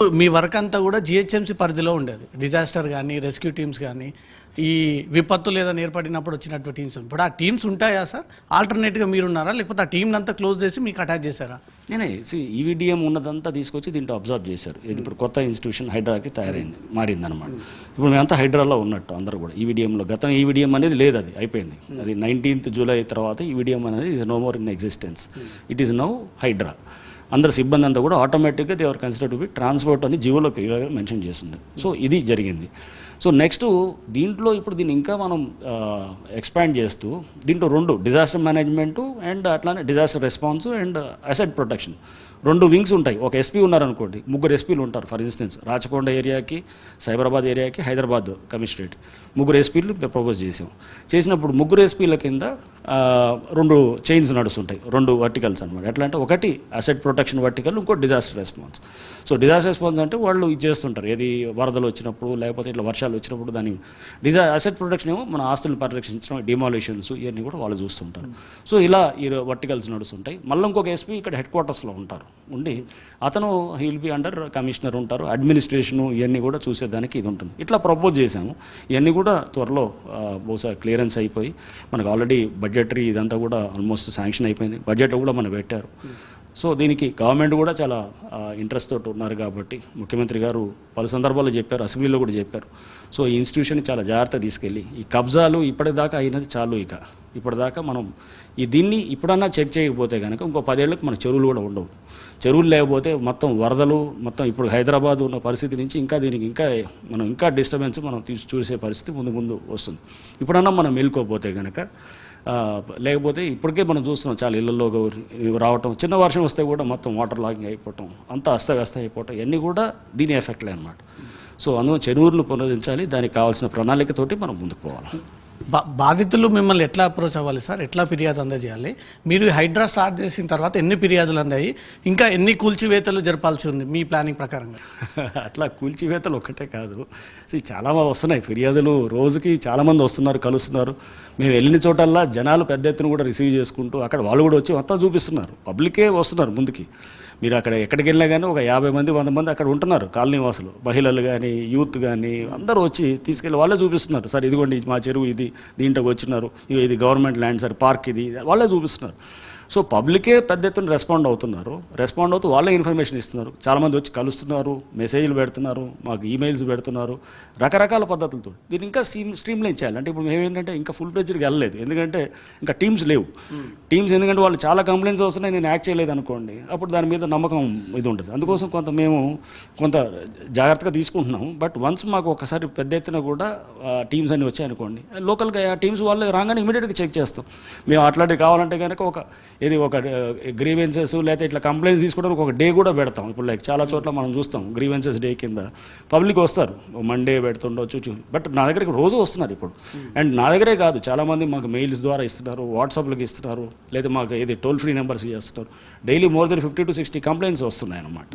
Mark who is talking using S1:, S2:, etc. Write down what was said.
S1: మీ work అంతా కూడా GHMC పరిధిలో ఉండేది, డిజాస్టర్ కానీ రెస్క్యూ టీమ్స్ కానీ ఈ విపత్తు లేదా ఏర్పడినప్పుడు వచ్చినటువంటి టీమ్స్. ఇప్పుడు ఆ టీమ్స్ ఉంటాయా సార్? ఆల్టర్నేట్గా మీరున్నారా, లేకపోతే ఆ టీంని అంతా క్లోజ్ చేసి మీకు అటాచ్ చేశారా?
S2: నేనే ఈవీడిఎం ఉన్నదంతా తీసుకొచ్చి దీంట్లో అబ్జర్వ్ చేశారు. ఇది ఇప్పుడు కొత్త ఇన్స్టిట్యూషన్ హైడ్రాకి మారిందనమాట. ఇప్పుడు మేమంతా హైడ్రాలో ఉన్నట్టు అందరూ కూడా ఈవీడిఎంలో. గతం ఈవీడిఎం అనేది లేదు, అది అయిపోయింది. అది 19th July తర్వాత ఈవీడిఎం అనేది is no more in existence. It is now HYDRAA. అందరు సిబ్బంది అంతా కూడా ఆటోమేటిక్గా they are consider to be transport అని జీవోలో క్లియర్గా మెన్షన్ చేస్తుంది. సో ఇది జరిగింది. సో నెక్స్ట్ దీంట్లో ఇప్పుడు దీన్ని ఇంకా మనం ఎక్స్పాండ్ చేస్తూ దీంట్లో 2 డిజాస్టర్ మేనేజ్మెంటు అండ్ అట్లానే disaster response and asset protection 2 wings ఉంటాయి. ఒక ఎస్పీ ఉన్నారనుకోండి, 3 ఎస్పీలు ఉంటారు. ఫర్ ఇన్స్టెన్స్ రాచకొండ ఏరియాకి, సైబరాబాద్ ఏరియాకి, హైదరాబాద్ కమిషనరేట్ 3 ఎస్పీలు ప్రపోజ్ చేసినప్పుడు 3 ఎస్పీల కింద 2 చైన్స్ నడుస్తుంటాయి, 2 వర్టికల్స్ అనమాట. ఎట్లా అంటే ఒకటి అసెట్ ప్రొటెక్షన్ వర్టికల్, ఇంకోటి disaster response. So disaster response అంటే వాళ్ళు ఇది చేస్తుంటారు, ఏది వరదలు వచ్చినప్పుడు లేకపోతే ఇట్లా వర్షాలు వచ్చినప్పుడు దాన్ని అసెట్ ప్రొటెక్షన్ ఏమో మన ఆస్తులను పరిరక్షించడం, డిమాలిషన్స్ ఇవన్నీ కూడా వాళ్ళు చూస్తుంటారు. సో ఇలా ఈ వర్టికల్స్ నడుస్తుంటాయి. మళ్ళీ ఇంకొక ఎస్పీ ఇక్కడ హెడ్ క్వార్టర్స్లో ఉండి అతను he will be under commissioner ఉంటారు. అడ్మినిస్ట్రేషను ఇవన్నీ కూడా చూసేదానికి ఇది ఉంటుంది. ఇట్లా ప్రపోజ్ చేశాము. ఇవన్నీ కూడా త్వరలో బహుశా క్లియరెన్స్ అయిపోయి మనకు ఆల్రెడీ బడ్జెటరీ ఇదంతా కూడా ఆల్మోస్ట్ శాంక్షన్ అయిపోయింది. బడ్జెట్ కూడా మనం పెట్టారు. సో దీనికి గవర్నమెంట్ కూడా చాలా ఇంట్రెస్ట్ తోటి ఉన్నారు కాబట్టి ముఖ్యమంత్రి గారు పలు సందర్భాల్లో చెప్పారు, అసెంబ్లీలో కూడా చెప్పారు. సో ఈ ఇన్స్టిట్యూషన్ చాలా జాగ్రత్తగా తీసుకెళ్ళి ఈ కబ్జాలు ఇప్పటిదాకా అయినది చాలు. ఇప్పటిదాకా మనం దీన్ని ఇప్పుడన్నా చెక్ చేయకపోతే కనుక ఇంకో 10 ఏళ్ళకి మన చెరువులు కూడా ఉండవు. చెరువులు లేకపోతే మొత్తం వరదలు, మొత్తం ఇప్పుడు హైదరాబాద్ ఉన్న పరిస్థితి నుంచి దీనికి మనం ఇంకా డిస్టర్బెన్స్ మనం చూసే పరిస్థితి ముందు వస్తుంది. ఇప్పుడన్నా మనం మేలుకోకపోతే కనుక. లేకపోతే ఇప్పటికే మనం చూస్తున్నాం చాలా ఇళ్లలో రావటం, చిన్న వర్షం వస్తే కూడా మొత్తం వాటర్ లాగింగ్ అయిపోవటం, అంతా అస్తవ్యస్తం అయిపోవటం, ఇవన్నీ కూడా దీని ఎఫెక్ట్లే అనమాట. సో అందులో చెరువులను పునరుద్ధరించాలి, దానికి కావాల్సిన ప్రణాళికతోటి మనం ముందుకు పోవాలి.
S1: బాధితులు మిమ్మల్ని ఎట్లా అప్రోచ్ అవ్వాలి సార్? ఎట్లా ఫిర్యాదు అందజేయాలి? మీరు హైడ్రా స్టార్ట్ చేసిన తర్వాత ఎన్ని ఫిర్యాదులు అందాయి? ఇంకా ఎన్ని కూల్చివేతలు జరపాల్సి ఉంది మీ ప్లానింగ్ ప్రకారంగా?
S2: అట్లా కూల్చివేతలు ఒక్కటే కాదు, చాలా వస్తున్నాయి ఫిర్యాదులు. రోజుకి చాలామంది వస్తున్నారు, కలుస్తున్నారు. మేము వెళ్ళిన చోటల్లా జనాలు పెద్ద ఎత్తున కూడా రిసీవ్ చేసుకుంటూ అక్కడ వాళ్ళు కూడా వచ్చి అంతా చూపిస్తున్నారు. పబ్లికే వస్తున్నారు ముందుకి. మీరు అక్కడ ఎక్కడికి వెళ్ళినా కానీ ఒక 50 మంది 100 మంది అక్కడ ఉంటున్నారు. కాలనీ వాసులు, మహిళలు కానీ, యూత్ కానీ అందరూ వచ్చి తీసుకెళ్ళి వాళ్ళే చూపిస్తున్నారు. సార్ ఇదిగోండి మా చెరువు, ఇది దీంట్లోకి వచ్చినారు, ఇది గవర్నమెంట్ ల్యాండ్ సార్, పార్క్ ఇది, వాళ్ళే చూపిస్తున్నారు. సో పబ్లికే పెద్ద ఎత్తున రెస్పాండ్ అవుతూ వాళ్ళే ఇన్ఫర్మేషన్ ఇస్తున్నారు. చాలామంది వచ్చి కలుస్తున్నారు, మెసేజ్లు పెడుతున్నారు, మాకు ఈమెయిల్స్ పెడుతున్నారు, రకరకాల పద్ధతులతో. దీన్ని ఇంకా స్ట్రీమ్లైన్ చేయాలి. అంటే ఇప్పుడు మేమేంటంటే ఇంకా ఫుల్ ఫ్లెడ్జ్డ్గా వెళ్ళలేదు, ఎందుకంటే ఇంకా టీమ్స్ లేవు. ఎందుకంటే వాళ్ళు చాలా కంప్లైంట్స్ వస్తున్నాయి, నేను యాక్ట్ చేయలేదు అనుకోండి, అప్పుడు దాని మీద నమ్మకం ఇది ఉంటుంది. అందుకోసం కొంత జాగ్రత్తగా తీసుకుంటున్నాము. బట్ వన్స్ మాకు ఒకసారి పెద్ద ఎత్తున కూడా టీమ్స్ అన్నీ వచ్చాయనుకోండి, లోకల్గా ఆ టీమ్స్ వాళ్ళే రాగానే ఇమీడియట్గా చెక్ చేస్తాం. మేము అట్లాంటివి కావాలంటే కనుక ఒక గ్రీవెన్సెస్ లేకపోతే ఇట్లా కంప్లైంట్స్ తీసుకోవడానికి ఒక డే కూడా పెడతాం. ఇప్పుడు చాలా చోట్ల మనం చూస్తాం గ్రీవెన్సెస్ డే కింద పబ్లిక్ వస్తారు, మండే పెడుతుండొచ్చు. బట్ నా దగ్గరికి రోజు వస్తున్నారు ఇప్పుడు. అండ్ నా దగ్గరే కాదు, చాలామంది మాకు మెయిల్స్ ద్వారా ఇస్తున్నారు, వాట్సాప్లకి ఇస్తున్నారు, లేదా మాకు టోల్ ఫ్రీ నెంబర్స్ చేస్తున్నారు. Daily more than 50 to 60 complaints వస్తున్నాయి అన్నమాట.